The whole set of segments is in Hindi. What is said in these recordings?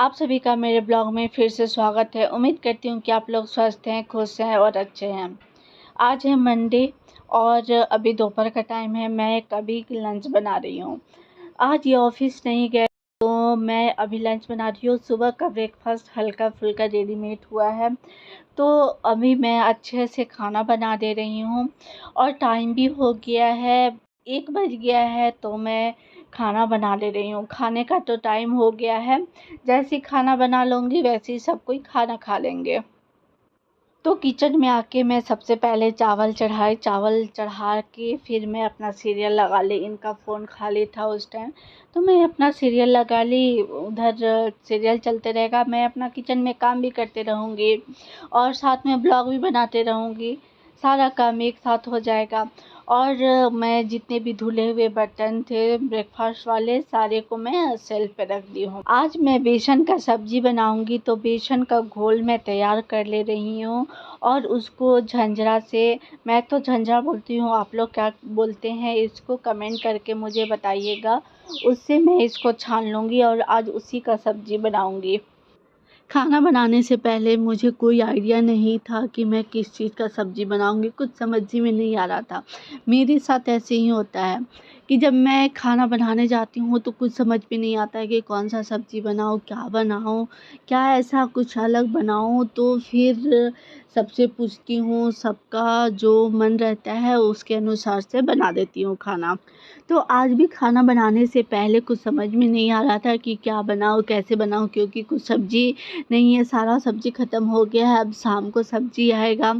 आप सभी का मेरे ब्लॉग में फिर से स्वागत है। उम्मीद करती हूँ कि आप लोग स्वस्थ हैं, खुश हैं और अच्छे हैं। आज है मंडे और अभी दोपहर का टाइम है। मैं कभी लंच बना रही हूँ। आज ये ऑफिस नहीं गए तो मैं अभी लंच बना रही हूँ। सुबह का ब्रेकफास्ट हल्का फुल्का रेडीमेड हुआ है, तो अभी मैं अच्छे से खाना बना दे रही हूँ। और टाइम भी हो गया है, 1 बज गया है, तो मैं खाना बना ले रही हूँ। खाने का तो टाइम हो गया है। जैसे ही खाना बना लूँगी वैसे ही सब कोई खाना खा लेंगे। तो किचन में आके मैं सबसे पहले चावल चढ़ा के फिर मैं अपना सीरियल लगा ली। इनका फ़ोन खाली था उस टाइम, तो मैं अपना सीरियल लगा ली। उधर सीरियल चलते रहेगा, मैं अपना किचन में काम भी करते रहूँगी और साथ में ब्लॉग भी बनाते रहूँगी। सारा काम एक साथ हो जाएगा। और मैं जितने भी धुले हुए बर्तन थे ब्रेकफास्ट वाले, सारे को मैं शेल्फ पे रख दी हूँ। आज मैं बेसन का सब्जी बनाऊँगी, तो बेसन का घोल मैं तैयार कर ले रही हूँ और उसको झंझरा से, मैं तो झंझरा बोलती हूँ, आप लोग क्या बोलते हैं इसको कमेंट करके मुझे बताइएगा। उससे मैं इसको छान लूँगी और आज उसी का सब्जी बनाऊँगी। खाना बनाने से पहले मुझे कोई आइडिया नहीं था कि मैं किस चीज़ का सब्ज़ी बनाऊँगी। कुछ समझ ही में नहीं आ रहा था। मेरे साथ ऐसे ही होता है कि जब मैं खाना बनाने जाती हूँ तो कुछ समझ में नहीं आता है कि कौन-सा सब्ज़ी बनाऊँ, क्या बनाऊँ, क्या ऐसा कुछ अलग बनाऊँ। तो फिर सबसे पूछती हूँ, सबका जो मन रहता है उसके अनुसार से बना देती हूँ खाना। तो आज भी खाना बनाने से पहले कुछ समझ में नहीं आ रहा था कि क्या बनाऊँ, कैसे बनाऊँ, क्योंकि कुछ सब्ज़ी नहीं है, सारा सब्ज़ी ख़त्म हो गया है। अब शाम को सब्ज़ी आएगा,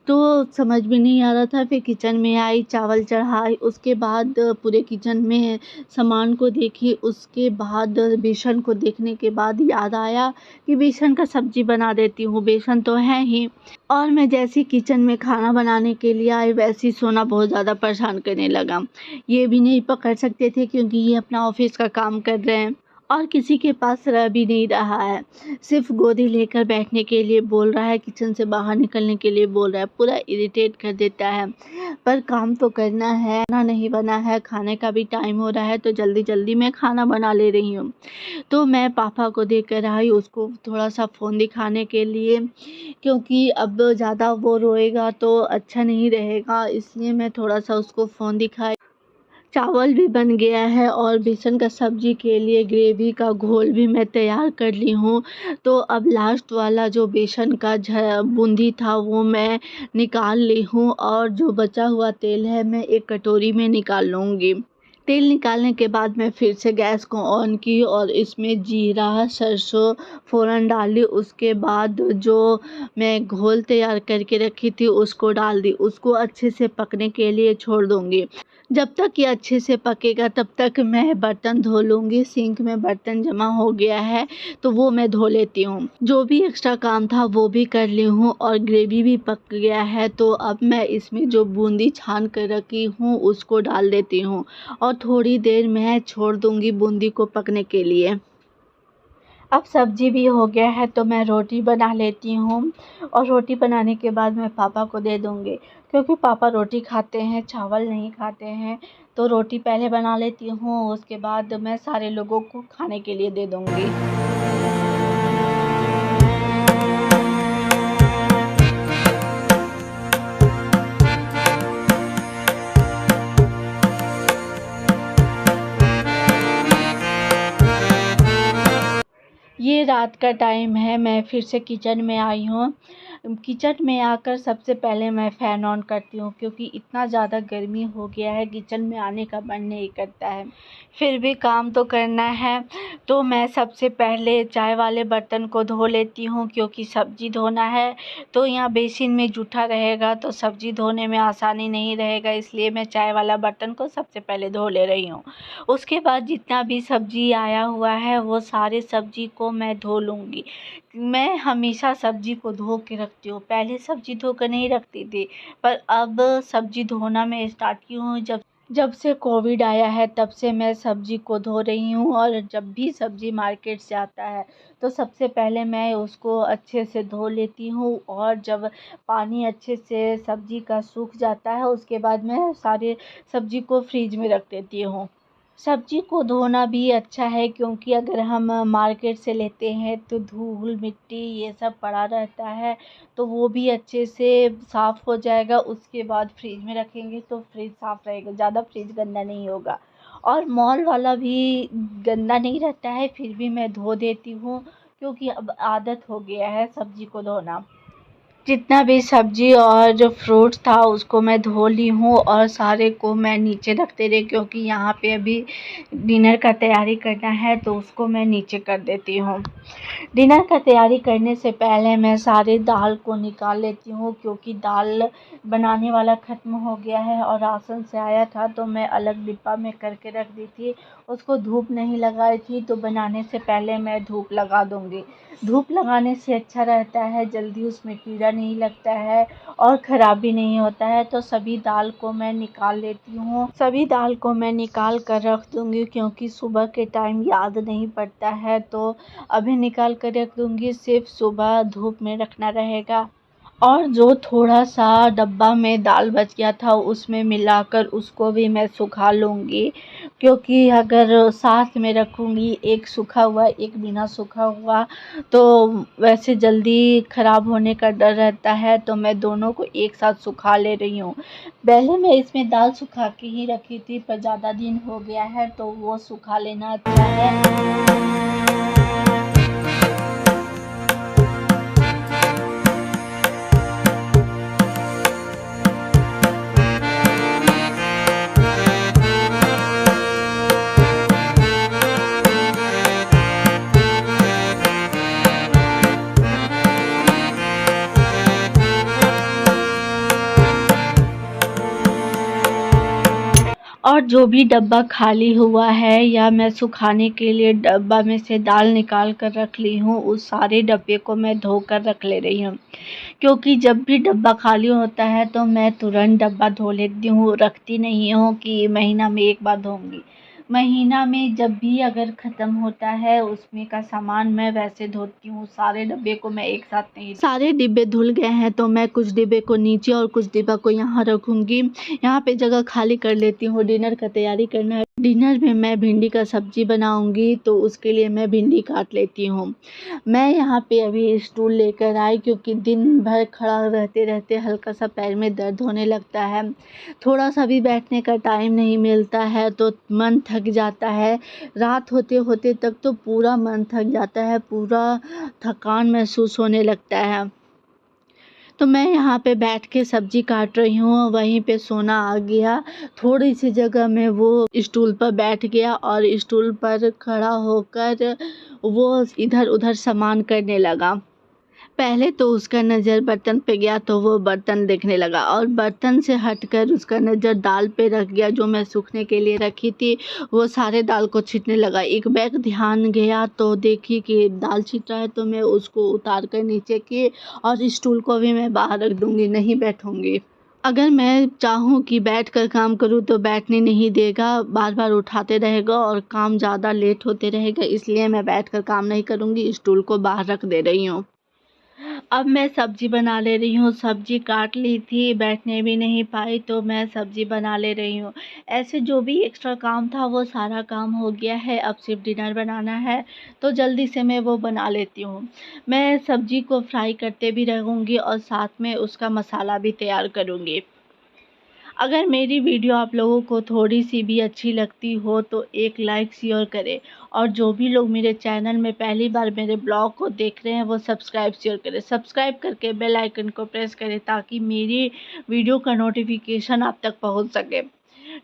तो समझ में नहीं आ रहा था। फिर किचन में आई, चावल चढ़ाए, उसके बाद पूरे किचन में सामान को देखी। उसके बाद बेसन को देखने के बाद याद आया कि बेसन का सब्ज़ी बना देती हूँ, बेसन तो है ही। और मैं जैसे ही किचन में खाना बनाने के लिए आई, वैसे ही सोना बहुत ज़्यादा परेशान करने लगा। ये भी नहीं पकड़ सकते थे क्योंकि ये अपना ऑफिस का काम कर रहे हैं और किसी के पास रह भी नहीं रहा है। सिर्फ गोदी लेकर बैठने के लिए बोल रहा है, किचन से बाहर निकलने के लिए बोल रहा है। पूरा इरिटेट कर देता है। पर काम तो करना है, खाना नहीं बना है, खाने का भी टाइम हो रहा है, तो जल्दी जल्दी मैं खाना बना ले रही हूँ। तो मैं पापा को देकर आई, उसको थोड़ा सा फ़ोन दिखाने के लिए, क्योंकि अब ज़्यादा वो रोएगा तो अच्छा नहीं रहेगा, इसलिए मैं थोड़ा सा उसको फ़ोन दिखाई। चावल भी बन गया है और बेसन का सब्ज़ी के लिए ग्रेवी का घोल भी मैं तैयार कर ली हूँ। तो अब लास्ट वाला जो बेसन का बूंदी था वो मैं निकाल ली हूँ और जो बचा हुआ तेल है मैं एक कटोरी में निकाल लूँगी। तेल निकालने के बाद मैं फिर से गैस को ऑन की और इसमें जीरा, सरसों फ़ौरन डाली। उसके बाद जो मैं घोल तैयार करके रखी थी उसको डाल दी। उसको अच्छे से पकने के लिए छोड़ दूँगी। जब तक ये अच्छे से पकेगा तब तक मैं बर्तन धो लूँगी। सिंक में बर्तन जमा हो गया है तो वो मैं धो लेती हूँ। जो भी एक्स्ट्रा काम था वो भी कर ली हूँ और ग्रेवी भी पक गया है, तो अब मैं इसमें जो बूंदी छान कर रखी हूँ उसको डाल देती हूँ और थोड़ी देर मैं छोड़ दूँगी बूंदी को पकने के लिए। अब सब्ज़ी भी हो गया है तो मैं रोटी बना लेती हूँ और रोटी बनाने के बाद मैं पापा को दे दूँगी, क्योंकि पापा रोटी खाते हैं, चावल नहीं खाते हैं। तो रोटी पहले बना लेती हूँ, उसके बाद मैं सारे लोगों को खाने के लिए दे दूँगी। ये रात का टाइम है, मैं फिर से किचन में आई हूँ। किचन में आकर सबसे पहले मैं फ़ैन ऑन करती हूँ, क्योंकि इतना ज़्यादा गर्मी हो गया है, किचन में आने का मन नहीं करता है। फिर भी काम तो करना है, तो मैं सबसे पहले चाय वाले बर्तन को धो लेती हूँ, क्योंकि सब्ज़ी धोना है तो यहाँ बेसिन में जूठा रहेगा तो सब्ज़ी धोने में आसानी नहीं रहेगा, इसलिए मैं चाय वाला बर्तन को सबसे पहले धो ले रही हूँ। उसके बाद जितना भी सब्ज़ी आया हुआ है वो सारे सब्ज़ी को मैं धो लूँगी। मैं हमेशा सब्ज़ी को धो के रखती हूँ, पहले सब्ज़ी धो कर नहीं रखती थी, पर अब सब्ज़ी धोना मैं स्टार्ट की हूँ। जब जब से कोविड आया है तब से मैं सब्ज़ी को धो रही हूँ, और जब भी सब्ज़ी मार्केट से आता है तो सबसे पहले मैं उसको अच्छे से धो लेती हूँ, और जब पानी अच्छे से सब्ज़ी का सूख जाता है उसके बाद मैं सारे सब्ज़ी को फ्रिज में रख देती हूँ। सब्जी को धोना भी अच्छा है, क्योंकि अगर हम मार्केट से लेते हैं तो धूल मिट्टी ये सब पड़ा रहता है, तो वो भी अच्छे से साफ़ हो जाएगा। उसके बाद फ्रिज में रखेंगे तो फ्रिज साफ़ रहेगा, ज़्यादा फ्रिज गंदा नहीं होगा। और मॉल वाला भी गंदा नहीं रहता है, फिर भी मैं धो देती हूँ, क्योंकि अब आदत हो गया है सब्जी को धोना। जितना भी सब्जी और जो फ्रूट्स था उसको मैं धो ली हूँ, और सारे को मैं नीचे रखते रही, क्योंकि यहाँ पे अभी डिनर का तैयारी करना है, तो उसको मैं नीचे कर देती हूँ। डिनर का तैयारी करने से पहले मैं सारे दाल को निकाल लेती हूँ, क्योंकि दाल बनाने वाला ख़त्म हो गया है और राशन से आया था, तो मैं अलग डिब्बा में करके रख दी थी। उसको धूप नहीं लगाई थी, तो बनाने से पहले मैं धूप लगा दूँगी। धूप लगाने से अच्छा रहता है, जल्दी उसमें कीड़ा नहीं लगता है और ख़राब भी नहीं होता है। तो सभी दाल को मैं निकाल लेती हूँ। सभी दाल को मैं निकाल कर रख दूँगी, क्योंकि सुबह के टाइम याद नहीं पड़ता है, तो अभी निकाल कर रख दूँगी। सिर्फ सुबह धूप में रखना रहेगा। और जो थोड़ा सा डब्बा में दाल बच गया था उसमें मिलाकर उसको भी मैं सुखा लूँगी, क्योंकि अगर साथ में रखूँगी, एक सूखा हुआ एक बिना सूखा हुआ, तो वैसे जल्दी ख़राब होने का डर रहता है, तो मैं दोनों को एक साथ सुखा ले रही हूँ। पहले मैं इसमें दाल सुखा के ही रखी थी, पर ज़्यादा दिन हो गया है तो वो सुखा लेना अच्छा है। और जो भी डब्बा खाली हुआ है या मैं सुखाने के लिए डब्बा में से दाल निकाल कर रख ली हूँ, उस सारे डब्बे को मैं धोकर रख ले रही हूँ, क्योंकि जब भी डब्बा खाली होता है तो मैं तुरंत डब्बा धो लेती हूँ, रखती नहीं हूँ कि महीना में एक बार धोऊंगी। महीना में जब भी अगर ख़त्म होता है उसमें का सामान मैं वैसे धोती हूँ, सारे डब्बे को मैं एक साथ नहीं। सारे डिब्बे धुल गए हैं तो मैं कुछ डिब्बे को नीचे और कुछ डिब्बा को यहाँ रखूँगी। यहाँ पे जगह खाली कर लेती हूँ। डिनर का तैयारी करना है। डिनर में मैं भिंडी का सब्जी बनाऊँगी, तो उसके लिए मैं भिंडी काट लेती हूँ। मैं यहाँ पे अभी स्टूल लेकर आई, क्योंकि दिन भर खड़ा रहते रहते हल्का सा पैर में दर्द होने लगता है। थोड़ा सा भी बैठने का टाइम नहीं मिलता है तो मन थक जाता है। रात होते होते तक तो पूरा मन थक जाता है, पूरा थकान महसूस होने लगता है। तो मैं यहाँ पे बैठ के सब्जी काट रही हूँ, वहीं पे सोना आ गया। थोड़ी सी जगह में वो स्टूल पर बैठ गया और स्टूल पर खड़ा होकर वो इधर उधर सामान करने लगा। पहले तो उसका नज़र बर्तन पे गया, तो वो बर्तन देखने लगा, और बर्तन से हटकर उसका नज़र दाल पे रख गया जो मैं सूखने के लिए रखी थी। वो सारे दाल को छींटने लगा। एक बैग ध्यान गया तो देखी कि दाल छींट रहा है, तो मैं उसको उतार कर नीचे की, और स्टूल को भी मैं बाहर रख दूँगी, नहीं बैठूँगी। अगर मैं चाहूँ कि बैठकर काम करूँ तो बैठने नहीं देगा, बार-बार उठाते रहेगा और काम ज़्यादा लेट होते रहेगा, इसलिए मैं बैठकर काम नहीं करूँगी, स्टूल को बाहर रख दे रही हूँ। अब मैं सब्जी बना ले रही हूँ। सब्जी काट ली थी, बैठने भी नहीं पाई, तो मैं सब्जी बना ले रही हूँ। ऐसे जो भी एक्स्ट्रा काम था वो सारा काम हो गया है, अब सिर्फ डिनर बनाना है, तो जल्दी से मैं वो बना लेती हूँ। मैं सब्जी को फ्राई करते भी रहूँगी और साथ में उसका मसाला भी तैयार करूँगी। अगर मेरी वीडियो आप लोगों को थोड़ी सी भी अच्छी लगती हो तो एक लाइक शेयर करें, और जो भी लोग मेरे चैनल में पहली बार मेरे ब्लॉग को देख रहे हैं वो सब्सक्राइब शेयर करें। सब्सक्राइब करके बेल आइकन को प्रेस करें, ताकि मेरी वीडियो का नोटिफिकेशन आप तक पहुंच सके।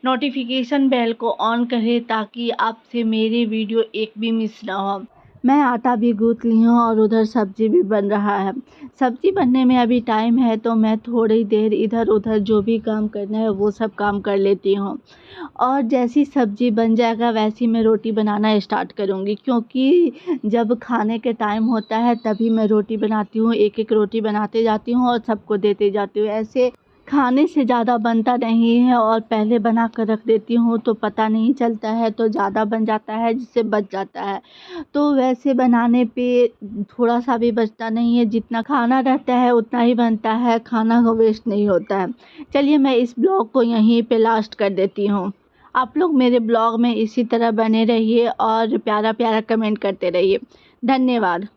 नोटिफिकेशन बेल को ऑन करें, ताकि आपसे मेरी वीडियो एक भी मिस ना हो। मैं आटा भी गूँथ ली हूँ और उधर सब्जी भी बन रहा है। सब्जी बनने में अभी टाइम है, तो मैं थोड़ी देर इधर उधर जो भी काम करना है वो सब काम कर लेती हूँ, और जैसी सब्जी बन जाएगा वैसी मैं रोटी बनाना स्टार्ट करूँगी, क्योंकि जब खाने के टाइम होता है तभी मैं रोटी बनाती हूँ। एक एक रोटी बनाते जाती हूँ और सबको देते जाती हूँ। ऐसे खाने से ज़्यादा बनता नहीं है, और पहले बना कर रख देती हूँ तो पता नहीं चलता है, तो ज़्यादा बन जाता है जिससे बच जाता है। तो वैसे बनाने पे थोड़ा सा भी बचता नहीं है, जितना खाना रहता है उतना ही बनता है, खाना को वेस्ट नहीं होता है। चलिए मैं इस ब्लॉग को यहीं पे लास्ट कर देती हूँ। आप लोग मेरे ब्लॉग में इसी तरह बने रहिए और प्यारा प्यारा कमेंट करते रहिए। धन्यवाद।